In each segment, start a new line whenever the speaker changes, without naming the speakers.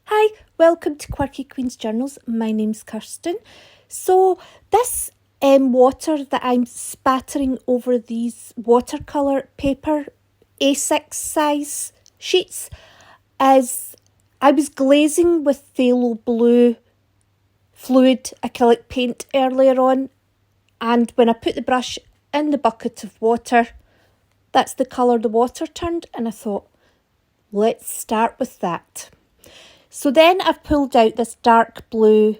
Hi, welcome to Quirky Queen's Journals. My name's Kirsten. So this water that I'm spattering over these watercolour paper A6 size sheets is, I was glazing with phthalo blue fluid acrylic paint earlier on, and when I put the brush in the bucket of water, that's the colour the water turned, and I thought, let's start with that. So then I've pulled out this dark blue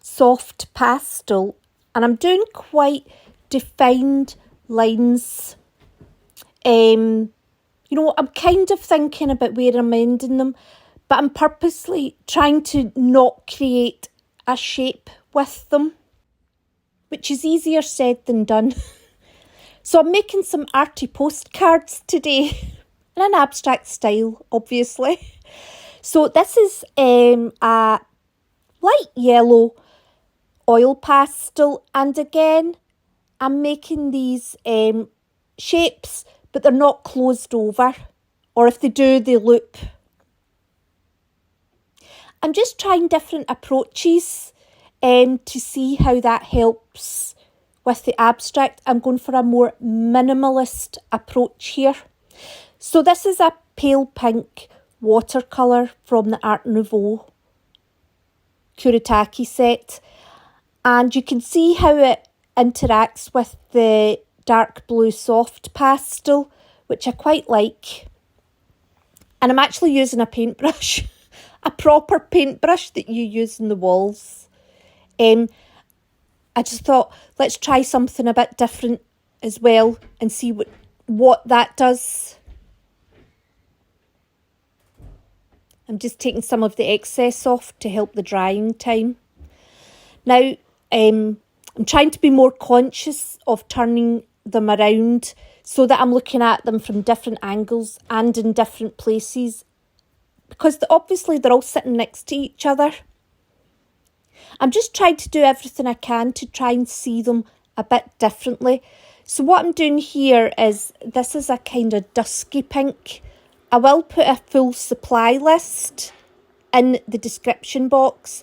soft pastel, and I'm doing quite defined lines. I'm kind of thinking about where I'm ending them, but I'm purposely trying to not create a shape with them, which is easier said than done. So I'm making some arty postcards today, in an abstract style, obviously. So this is a light yellow oil pastel, and again I'm making these shapes, but they're not closed over, or if they do, they loop. I'm just trying different approaches to see how that helps with the abstract. I'm going for a more minimalist approach here. So this is a pale pink watercolour from the Art Nouveau Kuretake set, and you can see how it interacts with the dark blue soft pastel, which I quite like. And I'm actually using a paintbrush, a proper paintbrush that you use in the walls. I just thought, let's try something a bit different as well and see what that does. I'm just taking some of the excess off to help the drying time. Now, I'm trying to be more conscious of turning them around so that I'm looking at them from different angles and in different places, because obviously they're all sitting next to each other. I'm just trying to do everything I can to try and see them a bit differently. So what I'm doing here is, this is a kind of dusky pink. I will put a full supply list in the description box.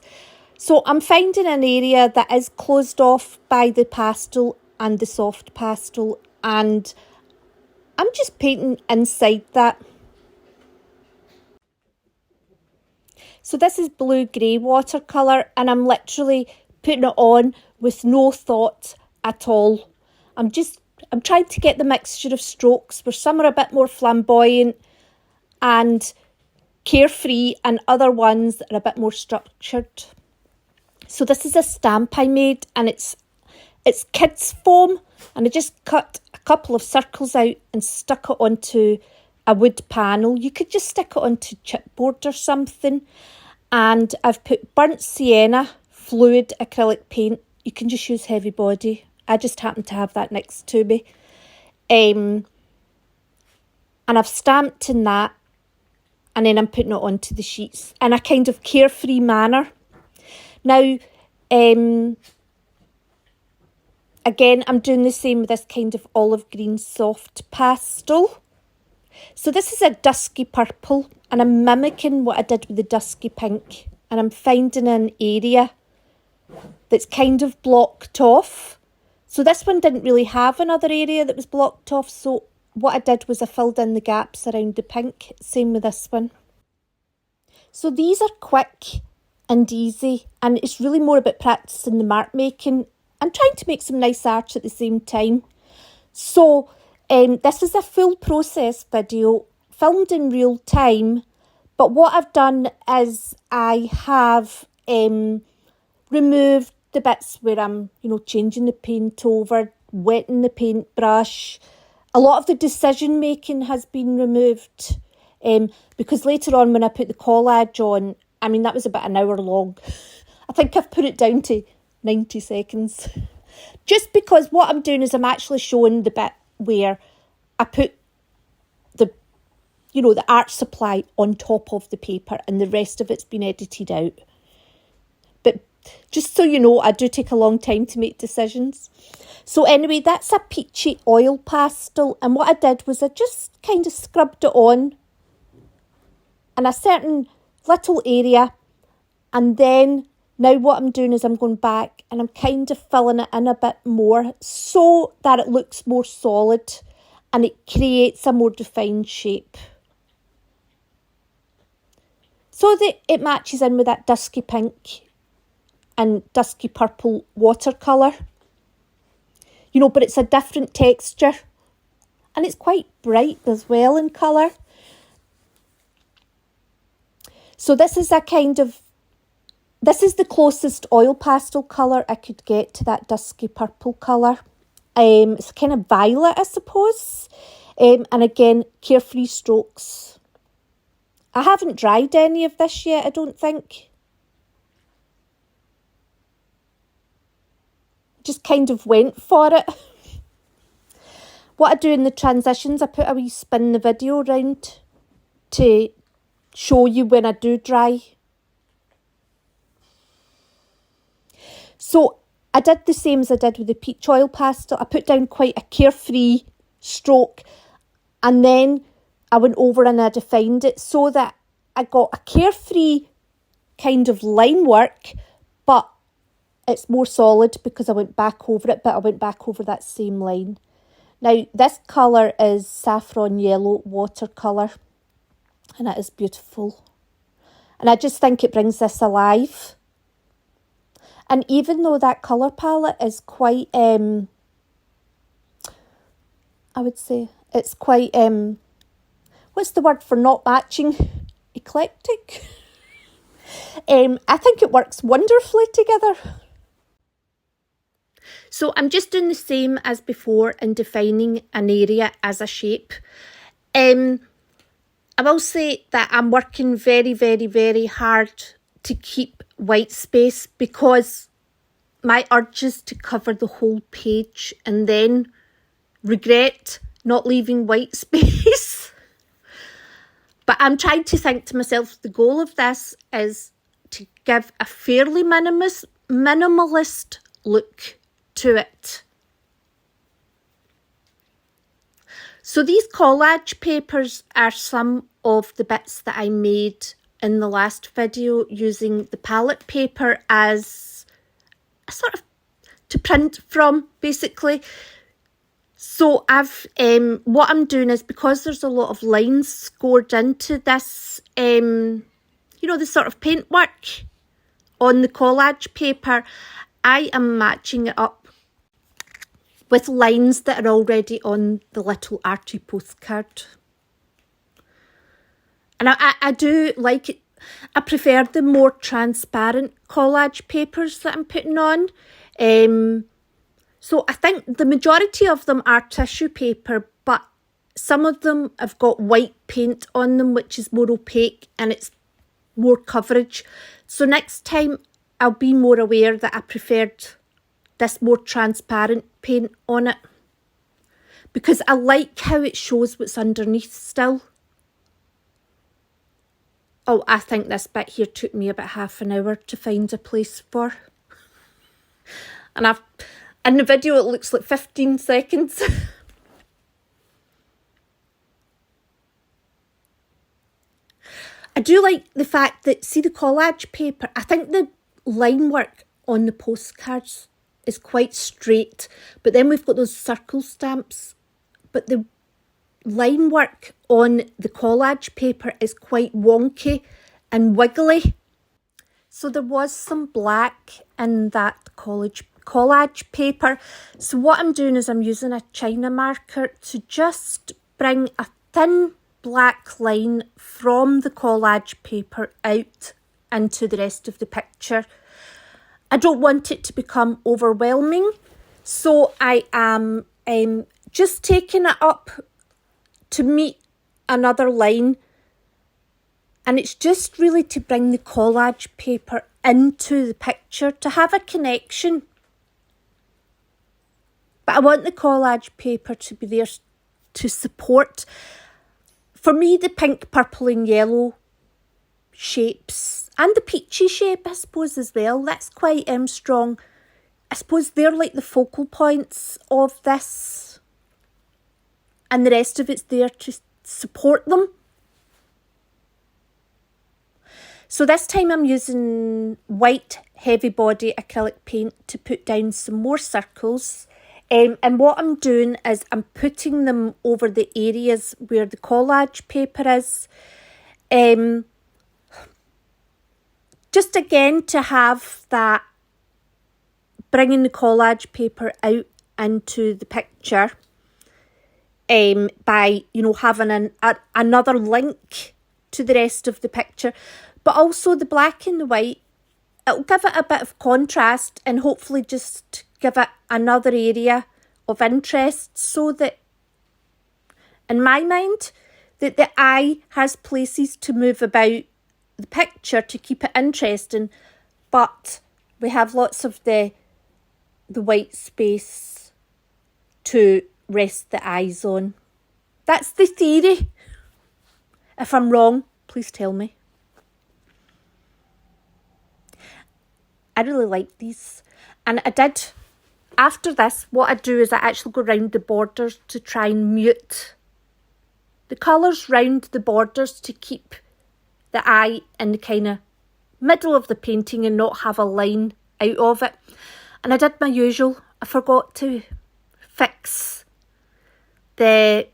So I'm finding an area that is closed off by the pastel and the soft pastel, and I'm just painting inside that. So this is blue-grey watercolour, and I'm literally putting it on with no thought at all. I'm trying to get the mixture of strokes where some are a bit more flamboyant and carefree, and other ones that are a bit more structured. So this is a stamp I made, and it's kids foam, and I just cut a couple of circles out and stuck it onto a wood panel. You could just stick it onto chipboard or something. And I've put burnt sienna fluid acrylic paint. You can just use heavy body. I just happen to have that next to me. And I've stamped in that, and then I'm putting it onto the sheets in a kind of carefree manner. Now, again, I'm doing the same with this kind of olive green soft pastel. So this is a dusky purple, and I'm mimicking what I did with the dusky pink, and I'm finding an area that's kind of blocked off. So this one didn't really have another area that was blocked off, so what I did was I filled in the gaps around the pink. Same with this one. So these are quick and easy, and it's really more about practicing the mark making and trying to make some nice art at the same time. So this is a full process video filmed in real time, but what I've done is I have removed the bits where I'm, changing the paint over, wetting the paintbrush. A lot of the decision making has been removed, because later on when I put the collage on, that was about an hour long. I think I've put it down to 90 seconds. Just because what I'm doing is I'm actually showing the bit where I put the art supply on top of the paper, and the rest of it's been edited out. But just so you know, I do take a long time to make decisions. So anyway, that's a peachy oil pastel, and what I did was I just kind of scrubbed it on in a certain little area And then now what I'm doing is I'm going back and I'm kind of filling it in a bit more so that it looks more solid and it creates a more defined shape. So that it matches in with that dusky pink and dusky purple watercolour. You know, but it's a different texture. And it's quite bright as well in colour. So this is the closest oil pastel colour I could get to that dusky purple colour. It's kind of violet, I suppose. And again, carefree strokes. I haven't dried any of this yet, I don't think. Just kind of went for it. What I do in the transitions, I put a wee spin the video around to show you when I do dry. So I did the same as I did with the peach oil pastel. I put down quite a carefree stroke and then I went over and I defined it so that I got a carefree kind of line work, but it's more solid because I went back over it, but I went back over that same line. Now, this colour is saffron yellow watercolour, and it is beautiful. And I just think it brings this alive. And even though that colour palette is quite, I would say, it's quite, what's the word for not matching? Eclectic? I think it works wonderfully together. So I'm just doing the same as before in defining an area as a shape. I will say that I'm working very, very, very hard to keep white space because my urge is to cover the whole page and then regret not leaving white space. But I'm trying to think to myself, the goal of this is to give a fairly minimalist look to it. So these collage papers are some of the bits that I made in the last video using the palette paper as a sort of to print from, basically. So what I'm doing is, because there's a lot of lines scored into this, you know, the sort of paintwork on the collage paper, I am matching it up with lines that are already on the little arty postcard. And I do like it. I prefer the more transparent collage papers that I'm putting on. So I think the majority of them are tissue paper, but some of them have got white paint on them, which is more opaque and it's more coverage. So next time I'll be more aware that I preferred this more transparent paint on it, because I like how it shows what's underneath still. Oh, I think this bit here took me about half an hour to find a place for. And in the video it looks like 15 seconds. I do like the fact that, see the collage paper, I think the line work on the postcards is quite straight, but then we've got those circle stamps, but the line work on the collage paper is quite wonky and wiggly. So there was some black in that collage paper. So what I'm doing is I'm using a China marker to just bring a thin black line from the collage paper out into the rest of the picture. I don't want it to become overwhelming, so I am just taking it up to meet another line, and it's just really to bring the collage paper into the picture, to have a connection. But I want the collage paper to be there to support, for me, the pink, purple and yellow shapes, and the peachy shape, I suppose, as well. That's quite strong. I suppose they're like the focal points of this, and the rest of it's there to support them. So this time I'm using white heavy body acrylic paint to put down some more circles. And what I'm doing is I'm putting them over the areas where the collage paper is. Just again to have that, bringing the collage paper out into the picture by, you know, having another link to the rest of the picture. But also the black and the white, it'll give it a bit of contrast and hopefully just give it another area of interest, so that, in my mind, that the eye has places to move about the picture to keep it interesting, but we have lots of the white space to rest the eyes on. That's the theory. If I'm wrong, please tell me. I really like these. And I did, after this, what I do is I actually go round the borders to try and mute the colours round the borders to keep the eye in the kind of middle of the painting and not have a line out of it. And I did my usual. I forgot to fix the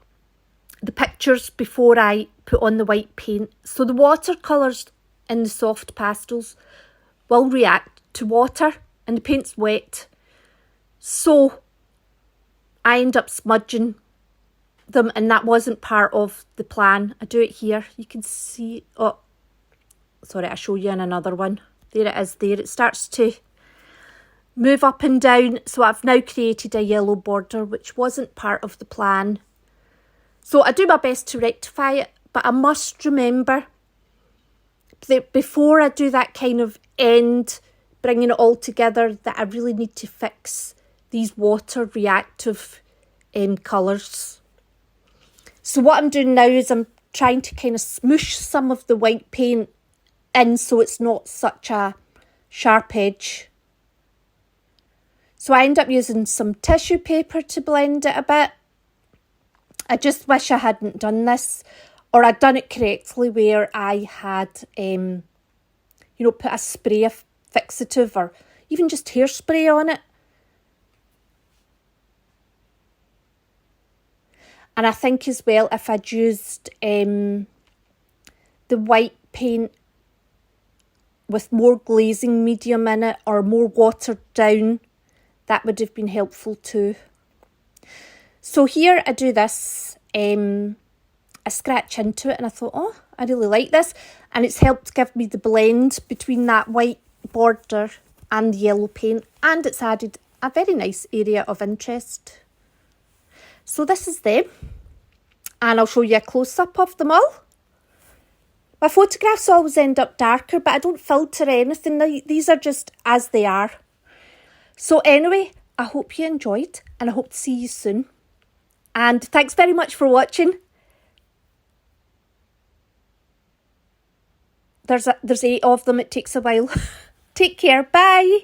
pictures before I put on the white paint. So the watercolours in the soft pastels will react to water and the paint's wet. So I end up smudging them, and that wasn't part of the plan. I do it here. You can see, oh, sorry, I'll show you in another one. There it is there. It starts to move up and down. So I've now created a yellow border, which wasn't part of the plan. So I do my best to rectify it, but I must remember that before I do that kind of end, bringing it all together, that I really need to fix these water reactive colours. So what I'm doing now is I'm trying to kind of smoosh some of the white paint in so it's not such a sharp edge. So I end up using some tissue paper to blend it a bit. I just wish I hadn't done this, or I'd done it correctly where I had, you know, put a spray of fixative or even just hairspray on it. And I think as well, if I'd used the white paint with more glazing medium in it or more watered down, that would have been helpful too. So here I do this, I scratch into it and I thought, oh, I really like this. And it's helped give me the blend between that white border and the yellow paint. And it's added a very nice area of interest. So this is them. And I'll show you a close-up of them all. My photographs always end up darker, but I don't filter anything. These are just as they are. So anyway, I hope you enjoyed and I hope to see you soon. And thanks very much for watching. There's 8 of them. It takes a while. Take care. Bye.